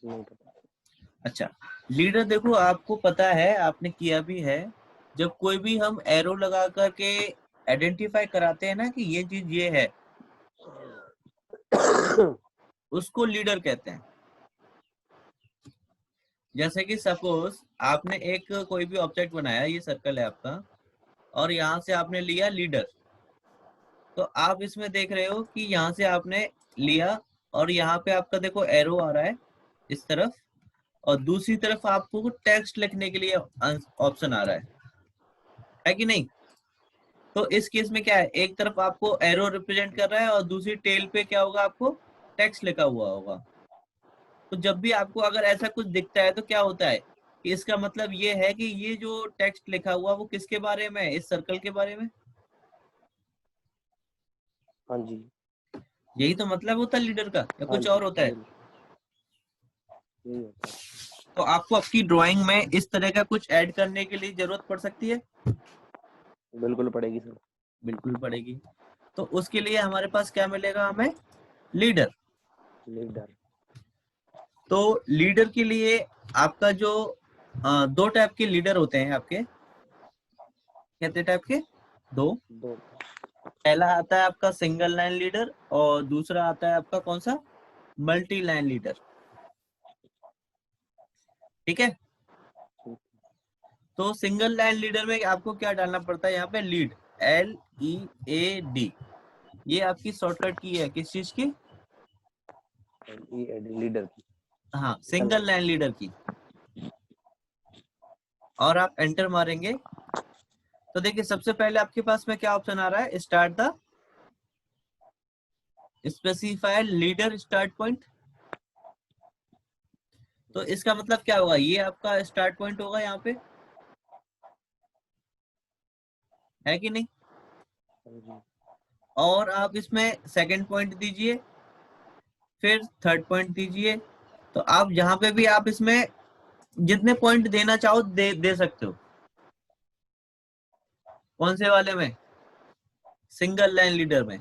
नहीं पता। अच्छा, लीडर देखो आपको पता है, आपने किया भी है, जब कोई भी हम एरो लगा करके आइडेंटिफाई कराते हैं ना कि ये चीज ये है, उसको लीडर कहते हैं। जैसे कि सपोज आपने एक कोई भी ऑब्जेक्ट बनाया, ये सर्कल है आपका, और यहाँ से आपने लिया लीडर, तो आप इसमें देख रहे हो कि यहाँ से आपने लिया और यहाँ पे आपका देखो एरो आ रहा है इस तरफ, और दूसरी तरफ आपको टेक्स्ट लिखने के लिए ऑप्शन आ रहा है कि नहीं? तो इस केस में क्या है, एक तरफ आपको एरो रिप्रेजेंट कर रहा है और दूसरी टेल पे क्या होगा, आपको टेक्स्ट लिखा हुआ होगा। तो जब भी आपको अगर ऐसा कुछ दिखता है तो क्या होता है कि इसका मतलब ये है कि ये जो टेक्स्ट लिखा हुआ वो किसके बारे में है, इस सर्कल के बारे में। हाँ जी। यही तो मतलब होता है लीडर का, या हाँ कुछ जी, और होता है? यही होता है। तो आपको आपकी ड्राइंग में इस तरह का कुछ ऐड करने के लिए जरूरत पड़ सकती है? बिल्कुल पड़ेगी सर। बिल्कुल पड़ेगी। तो उसके लिए हमारे पास क्या मिलेगा हमें, लीडर। लीडर। तो लीडर के लिए आपका जो दो टाइप के लीडर होते हैं आपके, कितने टाइप के? दो। दो। पहला आता है आपका सिंगल लाइन लीडर और दूसरा आता है आपका कौन सा, मल्टी लाइन लीडर। ठीक है। तो सिंगल लाइन लीडर में आपको क्या डालना पड़ता है, यहाँ पे लीड, LEAD, ये आपकी शॉर्टकट की है किस चीज की? लीडर की। हाँ, सिंगल लाइन लीडर की। और आप एंटर मारेंगे तो देखिए सबसे पहले आपके पास में क्या ऑप्शन आ रहा है, start the specifier leader start point. तो इसका मतलब क्या होगा, ये आपका स्टार्ट पॉइंट होगा यहाँ पे, है कि नहीं? हाँ जी। और आप इसमें सेकंड पॉइंट दीजिए, फिर थर्ड पॉइंट दीजिए। तो आप जहां पे भी आप इसमें जितने पॉइंट देना चाहो दे सकते हो। कौन से वाले में, सिंगल लाइन लीडर में।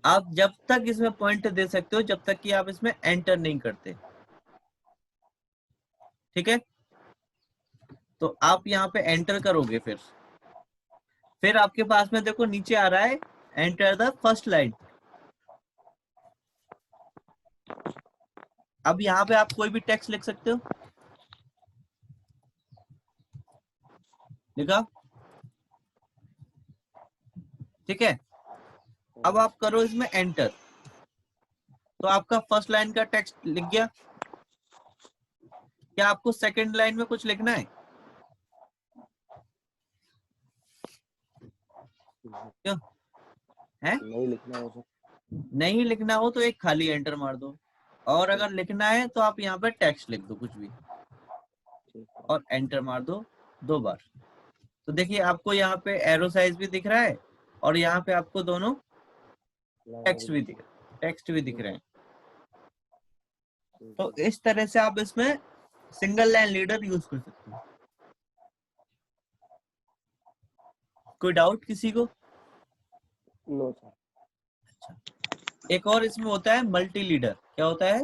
आप जब तक इसमें पॉइंट दे सकते हो जब तक कि आप इसमें एंटर नहीं करते। ठीक है। तो आप यहाँ पे एंटर करोगे, फिर आपके पास में देखो नीचे आ रहा है एंटर द फर्स्ट लाइन। अब यहाँ पे आप कोई भी टेक्स्ट लिख सकते हो, लिखा? ठीक है। अब आप करो इसमें एंटर, तो आपका फर्स्ट लाइन का टेक्स्ट लिख गया। क्या आपको सेकंड लाइन में कुछ लिखना है? क्यों है? नहीं लिखना हो सर। नहीं लिखना हो तो एक खाली एंटर मार दो, और अगर लिखना है तो आप यहाँ पे टेक्स्ट लिख दो कुछ भी और एंटर मार दो 2 बार। तो देखिए आपको यहाँ पे एरो साइज भी दिख रहा है और यहाँ पे आपको दोनों टेक्स्ट भी दिख रहे हैं। तो इस तरह से आप इसमें सिंगल लाइन लीडर यूज कर सकते हो। कोई डाउट किसी को? No sir. अच्छा, एक और इसमें होता है मल्टी लीडर। क्या होता है?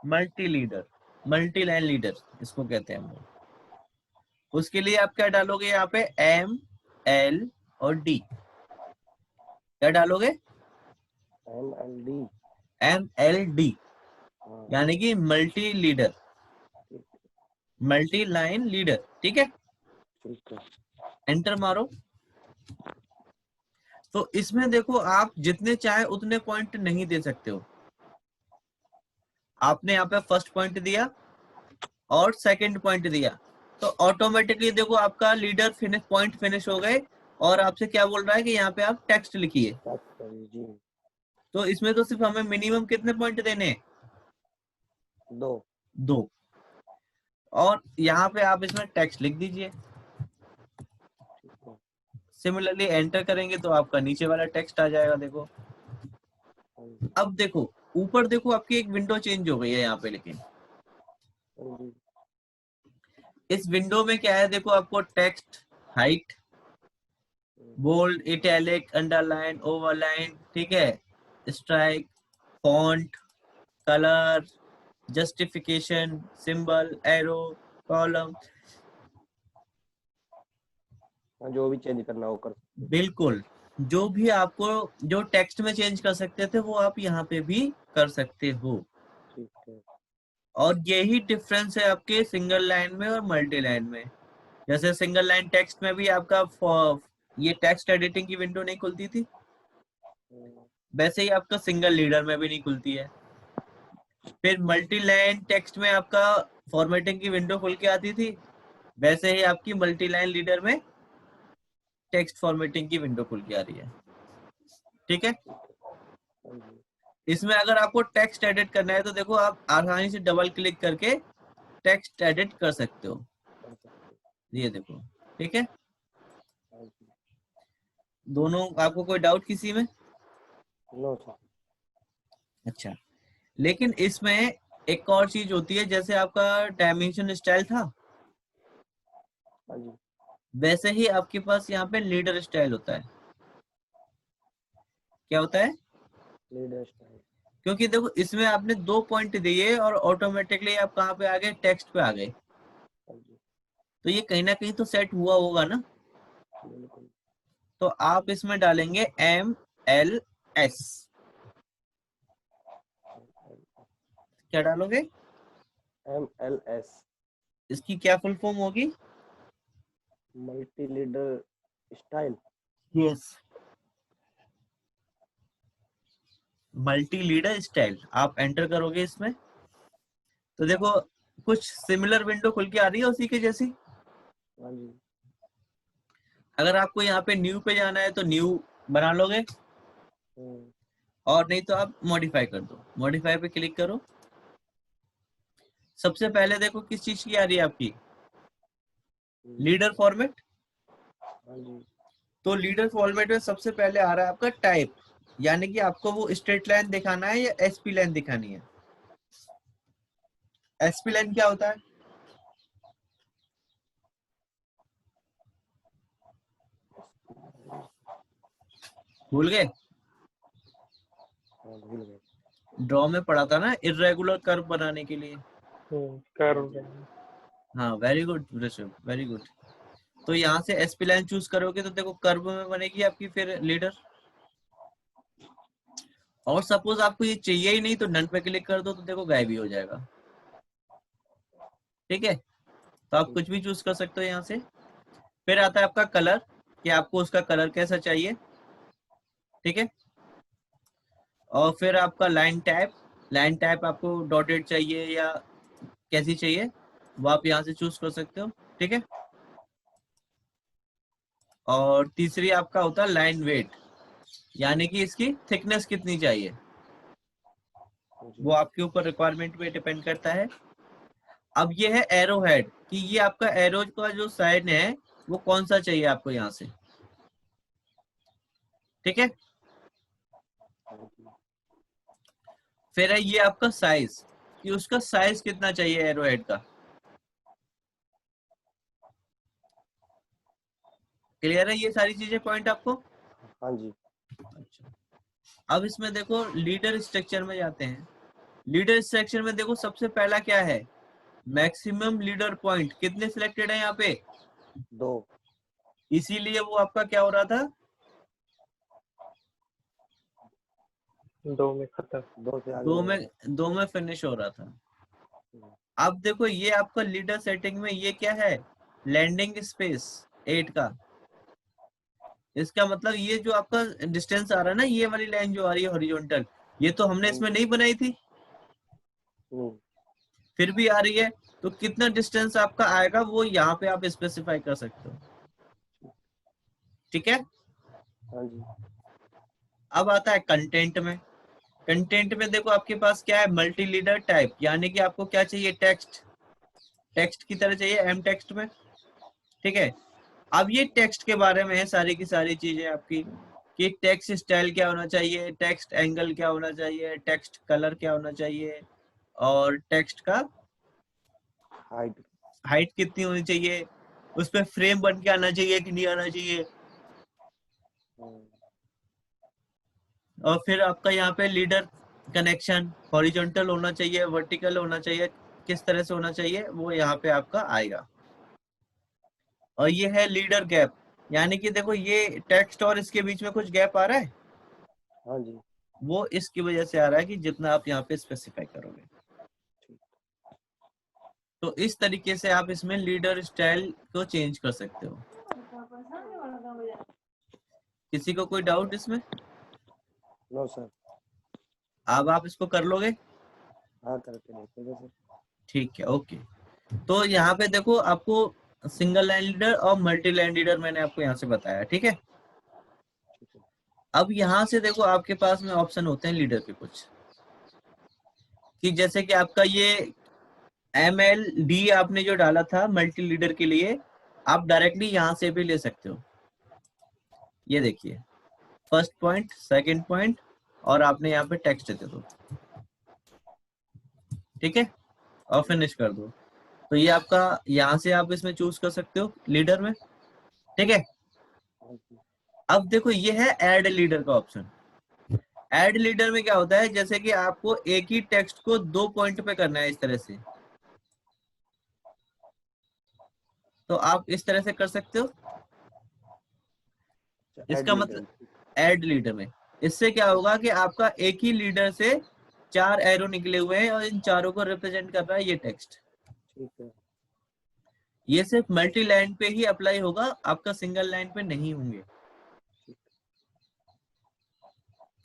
Multi leader, multi line leader इसको कहते हैं हम लोग। उसके लिए आप क्या डालोगे, यहाँ पे ML और D। क्या डालोगे? MLD। MLD, यानी कि multi leader, multi line leader. ठीक है। ठीक है। एंटर मारो। तो इसमें देखो आप जितने चाहे उतने पॉइंट नहीं दे सकते हो। आपने यहाँ पे फर्स्ट पॉइंट दिया और सेकंड पॉइंट दिया, तो ऑटोमेटिकली देखो आपका लीडर पॉइंट फिनिश हो गए, और आपसे क्या बोल रहा है कि यहाँ पे आप टेक्स्ट लिखिए। जी। तो इसमें तो सिर्फ हमें मिनिमम कितने पॉइंट देने हैं, 2। 2। और यहाँ पे आप इसमें टेक्स्ट लिख दीजिए। सिमिलरली एंटर करेंगे तो आपका नीचे वाला टेक्स्ट आ जाएगा। देखो अब देखो ऊपर देखो आपकी एक विंडो चेंज हो गई है यहाँ पे, लेकिन इस विंडो में क्या है, देखो आपको text, height, bold, italic, underline, overline, ठीक है, strike, font, colour, justification, symbol, arrow, column, जो भी चेंज करना हो कर। बिल्कुल जो भी आपको जो टेक्स्ट में चेंज कर सकते थे वो आप यहाँ पे भी कर सकते हो। ठीक है। और यही डिफरेंस है आपके सिंगल लाइन में और मल्टी लाइन में। जैसे सिंगल लाइन टेक्स्ट में भी आपका ये टेक्स्ट एडिटिंग की विंडो नहीं खुलती थी, वैसे ही आपका सिंगल लीडर में भी नहीं खुलती है। फिर मल्टी लाइन टेक्स्ट में आपका फॉर्मेटिंग की विंडो खुल के आती थी, वैसे ही आपकी मल्टी लाइन लीडर में टेक्स्ट फॉर्मेटिंग की विंडो खुल के आ रही है। ठीक है। हाँ जी। इसमें अगर आपको टेक्स्ट एडिट करना है तो देखो आप आसानी से डबल क्लिक करके टेक्स्ट एडिट कर सकते हो। कर सकते ये देखो, ठीक है। हैं। हाँ जी। दोनों आपको कोई डाउट किसी में? No sir. अच्छा, लेकिन इसमें एक और चीज होती है, जैसे आपका डायमेंशन स्टाइल था हाँ जी। वैसे ही आपके पास यहाँ पे लीडर स्टाइल होता है। क्या होता है? Leader style. क्योंकि देखो इसमें आपने 2 पॉइंट दिए और ऑटोमेटिकली आप कहाँ पे आ गए? टेक्स्ट पे आ गए। हाँ जी। तो ये कहीं ना कहीं तो सेट हुआ होगा ना। बिल्कुल। तो आप इसमें डालेंगे MLS। क्या डालोगे? MLS। इसकी क्या फुल फॉर्म होगी? Multi leader style. Yes, multi leader style. आप एंटर करोगे इसमें तो देखो कुछ सिमिलर विंडो खुल के आ रही है उसी के जैसी। हाँ जी। अगर आपको यहाँ पे न्यू पे जाना है तो न्यू बना लोगे, और नहीं तो आप मॉडिफाई कर दो। मॉडिफाई पे क्लिक करो। सबसे पहले देखो किस चीज की आ रही है आपकी? Leader format. हाँ जी। तो लीडर फॉर्मेट में सबसे पहले आ रहा है आपका टाइप, यानी कि आपको वो स्ट्रेट लाइन दिखाना है या एसपी लाइन दिखानी है। एसपी लाइन क्या होता है? भूल गए? हाँ भूल गए। ड्रॉ में पढ़ा था ना, इर्रेगुलर कर्व बनाने के लिए। कर्व। हाँ, very good Rishabh, very good. तो यहाँ से एसपी लाइन चूज करोगे तो देखो कर्व में बनेगी आपकी फिर लीडर। और सपोज आपको ये चाहिए ही नहीं तो नन पे क्लिक कर दो तो देखो गायब ही हो जाएगा। ठीक है, तो आप कुछ भी चूज कर सकते हो यहाँ से। फिर आता है आपका कलर, कि आपको उसका कलर कैसा चाहिए। ठीक है। और फिर आपका लाइन टाइप। लाइन टाइप आपको डॉटेड चाहिए या कैसी चाहिए वो आप यहाँ से चूज कर सकते हो। ठीक है। और तीसरी आपका होता है लाइन वेट, यानी कि इसकी थिकनेस कितनी चाहिए, वो आपके ऊपर रिक्वायरमेंट पे डिपेंड करता है। अब ये है एरो हेड, कि ये आपका एरो का जो साइन है वो कौन सा चाहिए आपको यहाँ से। ठीक है। फिर है ये आपका साइज, कि उसका साइज कितना चाहिए एरो हेड का। क्लियर है ये सारी चीजें पॉइंट आपको? हाँ जी। अच्छा, अब इसमें देखो लीडर स्ट्रक्चर में जाते हैं। लीडर स्ट्रक्चर में देखो सबसे पहला क्या है? मैक्सिमम लीडर पॉइंट कितने सिलेक्टेड है यहाँ पे? 2। इसीलिए वो आपका क्या हो रहा था? 2 में खत्म। 2 से आगे नहीं है। 2 में फिनिश हो रहा था। अब देखो ये आपका लीडर सेटिंग में ये क्या है? लैंडिंग स्पेस 8 का। इसका मतलब ये जो आपका डिस्टेंस आ रहा है ना, ये वाली लाइन जो आ रही है हॉरिजॉन्टल, ये तो हमने इसमें नहीं बनाई थी, फिर भी आ रही है। तो कितना डिस्टेंस आपका आएगा वो यहाँ पे आप स्पेसिफाई कर सकते हो। ठीक है। हाँ जी। अब आता है कंटेंट में। कंटेंट में देखो आपके पास क्या है? मल्टी लीडर टाइप, यानी कि आपको क्या चाहिए? टेक्स्ट। टेक्स्ट की तरह चाहिए एम टेक्स्ट में। ठीक है। अब ये टेक्स्ट के बारे में है सारी की सारी चीजें आपकी, कि टेक्स्ट स्टाइल क्या होना चाहिए, टेक्स्ट एंगल क्या होना चाहिए, टेक्स्ट कलर क्या होना चाहिए, और टेक्स्ट का हाइट। हाइट कितनी होनी चाहिए, उस पर फ्रेम बन के आना चाहिए कि नहीं आना चाहिए। और फिर आपका यहाँ पे लीडर कनेक्शन हॉरिजॉन्टल होना चाहिए, वर्टिकल होना चाहिए, किस तरह से होना चाहिए वो यहाँ पे आपका आएगा। और ये है लीडर गैप, यानी कि देखो ये टेक्स्ट और इसके बीच में कुछ गैप आ रहा है, हाँ जी। वो इसकी वजह से आ रहा है कि जितना आप यहाँ पे स्पेसिफाई करोगे। तो इस तरीके से आप इसमें लीडर स्टाइल को चेंज कर सकते हो। किसी को कोई डाउट इसमें? No sir. अब आप इसको कर लोगे? हाँ करके देखेंगे सर। ठीक है, ओके। तो यहाँ पे देखो आपको सिंगल लाइन लीडर और मल्टी लाइन लीडर मैंने आपको यहाँ से बताया, ठीक है। ठीक है। अब यहाँ से देखो आपके पास में ऑप्शन होते हैं लीडर के कुछ, कि जैसे कि आपका ये MLD आपने जो डाला था मल्टी लीडर के लिए, आप डायरेक्टली यहाँ से भी ले सकते हो। ये देखिए, फर्स्ट पॉइंट, सेकंड पॉइंट, और आपने यहाँ पे टेक्स्ट दे दो, ठीक है, और फिनिश कर दो। तो ये आपका यहाँ से आप इसमें चूज कर सकते हो लीडर में, ठीक है। हाँ जी। अब देखो ये है ऐड लीडर का ऑप्शन। ऐड लीडर में क्या होता है, जैसे कि आपको एक ही टेक्स्ट को 2 पॉइंट पे करना है इस तरह से, तो आप इस तरह से कर सकते हो। ऐड इसका लीडर। मतलब ऐड लीडर में इससे क्या होगा कि आपका एक ही लीडर से 4 एरो निकले हुए हैं और इन चारों को रिप्रेजेंट कर रहा है ये टेक्स्ट। ठीक है। ये सिर्फ मल्टी लाइन पे ही अप्लाई होगा, आपका सिंगल लाइन पे नहीं होंगे।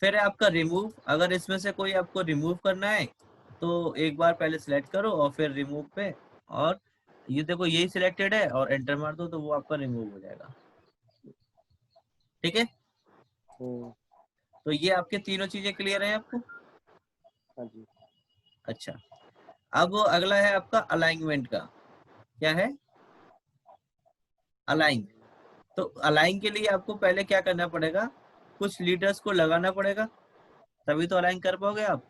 फिर है आपका रिमूव, अगर इसमें से कोई आपको रिमूव करना है तो एक बार पहले सिलेक्ट करो और फिर रिमूव पे, और ये देखो यही सिलेक्टेड है और एंटर मार दो तो वो आपका रिमूव हो जाएगा, ठीक है। तो ये आपके तीनों चीजें क्लियर है आपको? हाँ जी। अच्छा, अब अगला है आपका अलाइनमेंट का। क्या है? अलाइन। तो अलाइन के लिए आपको पहले क्या करना पड़ेगा, कुछ लीडर्स को लगाना पड़ेगा, तभी तो अलाइन कर पाओगे आप।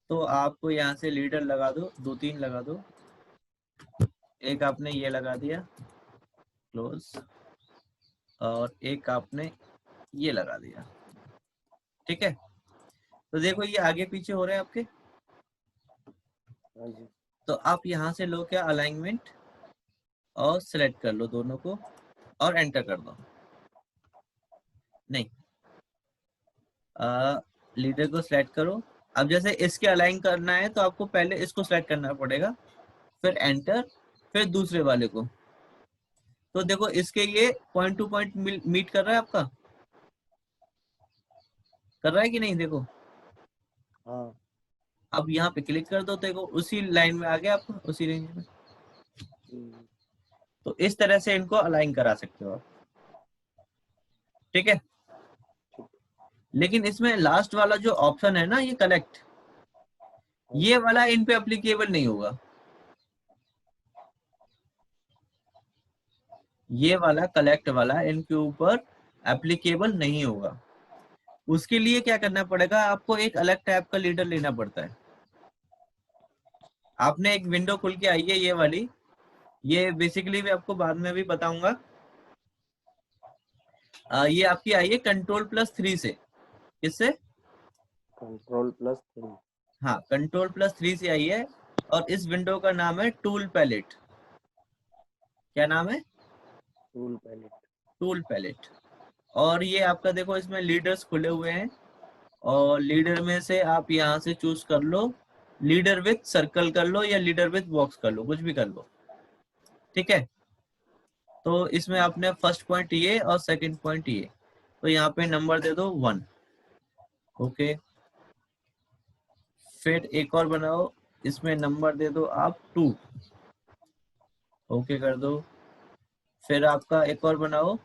तो आपको यहाँ से लीडर लगा दो, 2-3 लगा दो। एक आपने ये लगा दिया क्लोज, और एक आपने ये लगा दिया, ठीक है। तो देखो ये आगे पीछे हो रहे हैं आपके। हाँ जी। तो आप यहाँ से लो क्या अलाइनमेंट, और सिलेक्ट कर लो दोनों को और एंटर कर दो। नहीं, लीडर को सिलेक्ट करो। अब जैसे इसके अलाइन करना है तो आपको पहले इसको सिलेक्ट करना पड़ेगा, फिर एंटर, फिर दूसरे वाले को। तो देखो इसके ये पॉइंट टू पॉइंट मीट कर रहा है आपका, कर रहा है कि नहीं? देखो हाँ। अब यहाँ पे क्लिक कर दो, देखो उसी लाइन में आ गया आपको, उसी रेंज में। तो इस तरह से इनको अलाइन करा सकते हो आप, ठीक है। लेकिन इसमें लास्ट वाला जो ऑप्शन है ना, ये कलेक्ट, ये वाला इन पे अप्लीकेबल नहीं होगा। ये वाला कलेक्ट वाला इनके ऊपर एप्लीकेबल नहीं होगा। उसके लिए क्या करना पड़ेगा, आपको एक अलग टाइप का लीडर लेना पड़ता है। आपने एक विंडो खुल के आई है ये वाली, ये बेसिकली भी आपको बाद में भी बताऊंगा। ये आपकी आई है Ctrl+3 से। किससे? Ctrl+3। हाँ, Ctrl+3 से आई है, और इस विंडो का नाम है टूल पैलेट। क्या नाम है? Tool palette. Tool palette. और ये आपका देखो इसमें लीडर्स खुले हुए हैं, और लीडर में से आप यहाँ से चूज कर लो, लीडर विथ सर्कल कर लो या लीडर विथ बॉक्स कर लो, कुछ भी कर लो, ठीक है। तो इसमें आपने फर्स्ट पॉइंट ये और सेकंड पॉइंट ये, तो यहाँ पे नंबर दे दो 1, ओके। फिर एक और बनाओ, इसमें नंबर दे दो आप 2, ओके कर दो। फिर आपका एक और बनाओ,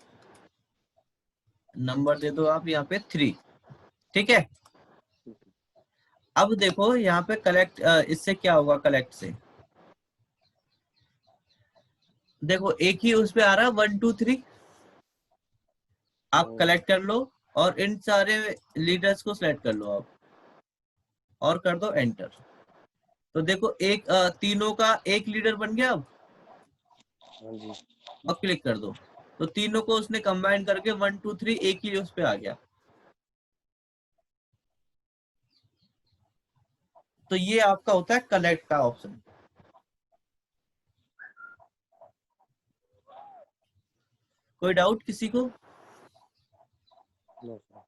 नंबर दे दो आप यहाँ पे 3, ठीक है। अब देखो यहाँ पे कलेक्ट, इससे क्या होगा कलेक्ट से, देखो एक ही उस पे आ रहा है 1 2 3, आप कलेक्ट कर लो और इन सारे लीडर्स को सिलेक्ट कर लो आप, और कर दो एंटर। तो देखो एक तीनों का एक लीडर बन गया अब। हाँ जी। अब क्लिक कर दो, तो तीनों को उसने कंबाइन करके 1 2 3 एक ही उस पे आ गया। तो ये आपका होता है कलेक्ट का ऑप्शन। कोई डाउट किसी को? No sir.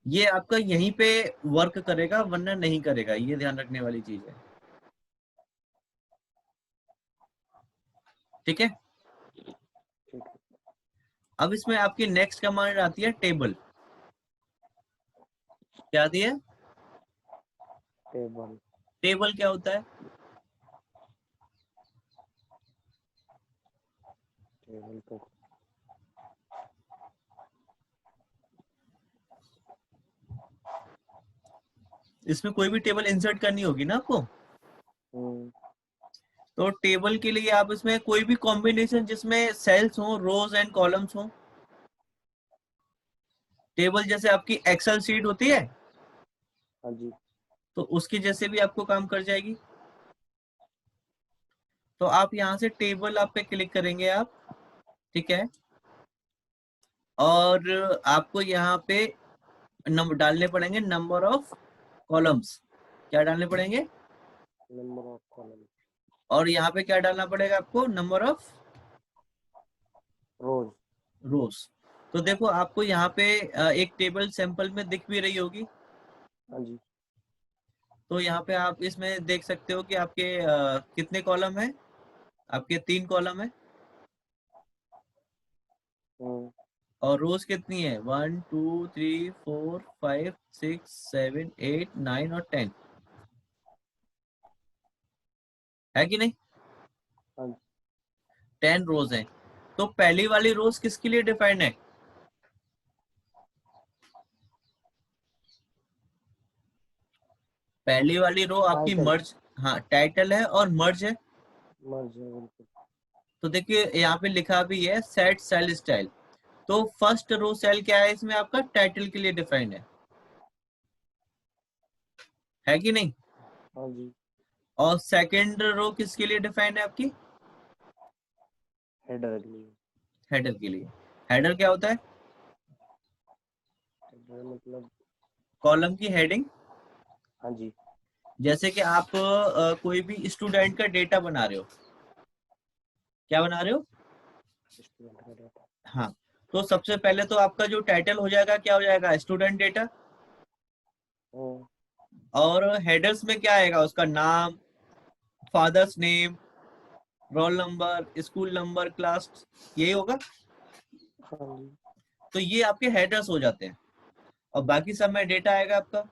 ये आपका यहीं पे वर्क करेगा वरना नहीं करेगा, ये ध्यान रखने वाली चीज है। ठीक है। ठीक है। अब इसमें आपकी नेक्स्ट कमांड आती है टेबल। क्या आती है? टेबल। टेबल क्या होता है? टेबल तो इसमें कोई भी टेबल इंसर्ट करनी होगी ना आपको। हम्म, तो टेबल के लिए आप इसमें कोई भी कॉम्बिनेशन जिसमें सेल्स हो, रोज एंड कॉलम्स हो। टेबल जैसे आपकी एक्सेल शीट होती है, हाँ जी। तो उसके जैसे भी आपको काम कर जाएगी। तो आप यहाँ से टेबल आप पे क्लिक करेंगे आप। ठीक है। और आपको यहाँ पे नंबर डालने पड़ेंगे, नंबर ऑफ कॉलम्स। क्या डालने पड़ेंगे? Number of column. और यहाँ पे क्या डालना पड़ेगा आपको? Number of rows. रोज। तो देखो आपको यहाँ पे एक टेबल सैंपल में दिख भी रही होगी। हाँ जी। तो यहाँ पे आप इसमें देख सकते हो कि आपके कितने कॉलम है। आपके 3 कॉलम है। हम्म, और रोज कितनी है? 1 2 3 4 5 6 7 8 9 और 10 है कि नहीं? हाँ जी। 10 रोज है। तो पहली वाली रोज किसके लिए डिफाइंड है? पहली वाली रो आपकी टाइटल। मर्ज, हाँ टाइटल है और मर्ज है। मर्ज है बिल्कुल। तो देखिए यहाँ पे लिखा भी है सेट सेल स्टाइल। तो फर्स्ट रो सेल क्या है इसमें? आपका टाइटल के लिए डिफाइंड है कि नहीं? हाँ जी। और सेकंड रो किसके लिए डिफाइंड है आपकी? हेडर के लिए। हेडर के लिए। हेडर क्या होता है? हेडर मतलब। कॉलम की हेडिंग। हाँ जी। जैसे कि आप कोई भी स्टूडेंट का डेटा बना रहे हो। क्या बना रहे हो? स्टूडेंट का डाटा। हाँ। तो सबसे पहले तो आपका जो टाइटल हो जाएगा, क्या हो जाएगा? Student data. हम्म, और हेडर्स में क्या आएगा? उसका नाम, father's name, roll number, school number, class, यही होगा। हाँ जी। तो ये आपके हेडर्स हो जाते हैं। और बाकी सब में डेटा आएगा आपका।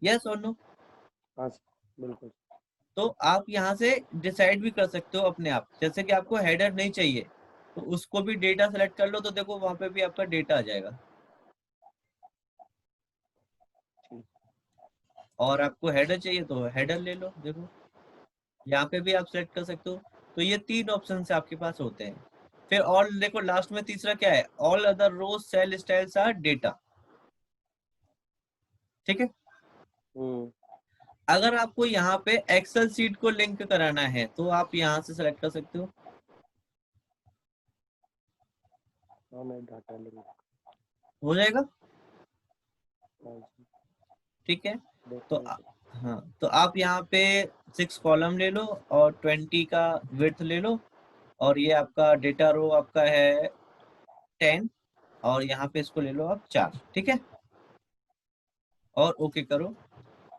यस और नो? हाँ बिल्कुल। तो आप यहाँ से डिसाइड भी कर सकते हो अपने आप, जैसे कि आपको हेडर नहीं चाहिए तो उसको भी डेटा सेलेक्ट कर लो, तो देखो वहां पे भी आपका डेटा आ जाएगा। ठीक। और आपको हेडर चाहिए तो हेडर ले लो, देखो यहाँ पे भी आप सेलेक्ट कर सकते हो। तो ये 3 ऑप्शन से आपके पास होते हैं। फिर और देखो लास्ट में तीसरा क्या है? All other rows cell styles are data. ठीक है। हम्म। अगर आपको यहाँ पे एक्सेल सीट को लिंक कराना है तो आप यहाँ से सेलेक्ट कर सकते हो। हाँ मैं डाटा लिंक। हो जाएगा। हाँ जी। ठीक है। तो देखने को। हाँ, तो आप यहाँ पे 6 कॉलम ले लो और 20 का विड्थ ले लो। और ये आपका डेटा रो आपका है 10। और यहाँ पे इसको ले लो आप 4। ठीक है। और ओके करो।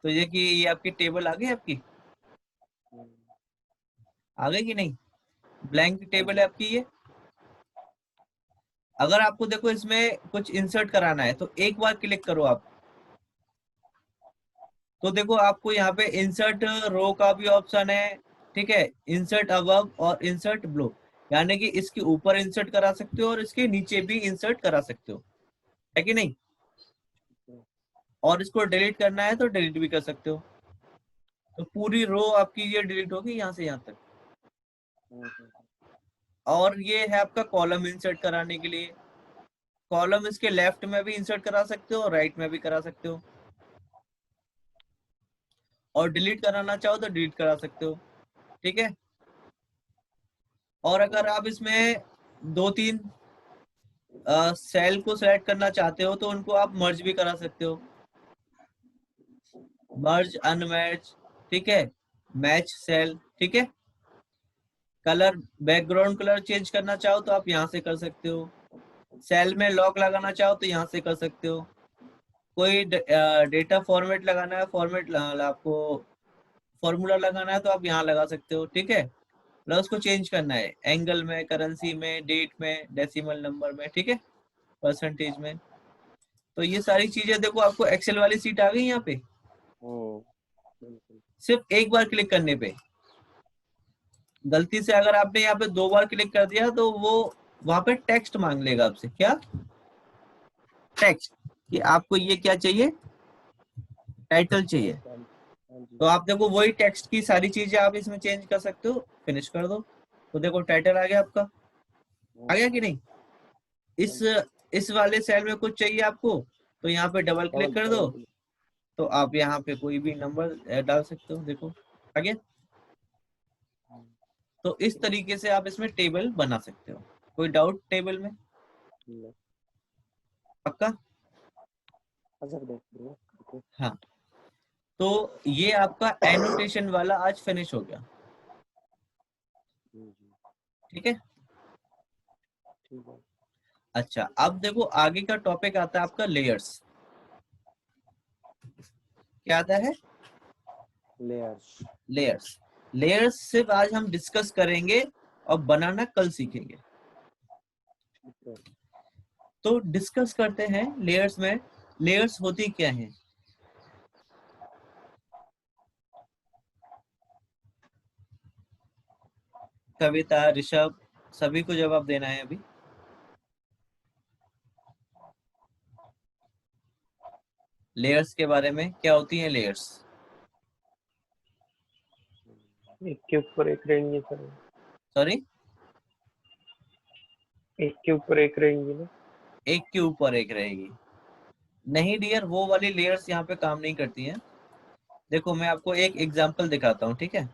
तो ये कि ये आपकी टेबल आ गई आपकी। हम्म, आ गई कि नहीं? ब्लैंक हाँ टेबल जी। है आपकी ये। अगर आपको देखो इसमें कुछ इंसर्ट कराना है तो एक बार क्लिक करो आप। तो देखो आपको यहाँ पे इंसर्ट रो का भी ऑप्शन है। ठीक है। इंसर्ट अबव और इंसर्ट बिलो, यानी कि इसके ऊपर इंसर्ट करा सकते हो और इसके नीचे भी इंसर्ट करा सकते हो, है कि नहीं? हम्म, और इसको डिलीट करना है तो डिलीट भी कर सकते हो। तो पूरी रो आपकी ये डिलीट होगी यहाँ से यहाँ तक। हम्म, और ये है आपका कॉलम इंसर्ट कराने के लिए। कॉलम इसके लेफ्ट में भी इंसर्ट करा सकते हो और राइट में भी करा सकते हो। और डिलीट कराना चाहो तो डिलीट करा सकते हो। ठीक है। और अगर आप इसमें 2-3 सेल को सेलेक्ट करना चाहते हो तो उनको आप मर्ज भी करा सकते हो। मर्ज अनमैच, ठीक है, मैच सेल, ठीक है। कलर, बैकग्राउंड कलर चेंज करना चाहो तो आप यहाँ से कर सकते हो। सेल में लॉक लगाना चाहो तो यहाँ से कर सकते हो। कोई डेटा फॉर्मेट लगाना है, फॉर्मेट आपको फॉर्मूला लगाना है तो आप यहाँ लगा सकते हो, ठीक है। मतलब उसको चेंज करना है एंगल में, करेंसी में, डेट में, डेसिमल नंबर में, ठीक है, परसेंटेज में। तो ये सारी चीजें देखो आपको एक्सेल वाली सीट आ गई यहाँ पे, बिल्कुल। सिर्फ एक बार क्लिक करने पे। गलती से अगर आपने यहाँ पे 2 बार क्लिक कर दिया तो वो वहां पे टेक्स्ट मांग लेगा आपसे, क्या टेक्स्ट, कि आपको ये क्या चाहिए, टाइटल चाहिए। हाँ जी। तो आप देखो वही टेक्स्ट की सारी चीजें आप इसमें चेंज कर सकते हो, फिनिश कर दो तो देखो टाइटल आ गया आपका, आ गया कि नहीं। इस इस वाले सेल में कुछ चाहिए आपको तो यहाँ पे डबल क्लिक कर दो, तो आप यहाँ पे कोई भी नंबर डाल सकते हो, देखो आ गया। तो इस तरीके से आप इसमें टेबल बना सकते हो। कोई डाउट टेबल में, पक्का। हाँ, तो ये आपका एनोटेशन वाला आज फिनिश हो गया, ठीक है। ठीक है। अच्छा, अब देखो आगे का टॉपिक आता है आपका लेयर्स। क्या आता है, लेयर्स। लेयर्स। लेयर्स सिर्फ आज हम डिस्कस करेंगे और बनाना कल सीखेंगे। तो डिस्कस करते हैं लेयर्स में, लेयर्स होती क्या है। कविता, ऋषभ, सभी को जवाब देना है अभी। लेयर्स के बारे में, क्या होती हैं लेयर्स। एक के ऊपर एक रहेंगी सर, सॉरी, एक के ऊपर एक रहेंगी ना। एक के ऊपर एक रहेगी, नहीं डियर, वो वाली लेयर्स यहाँ पे काम नहीं करती हैं। देखो मैं आपको एक एग्जांपल दिखाता हूँ, ठीक है।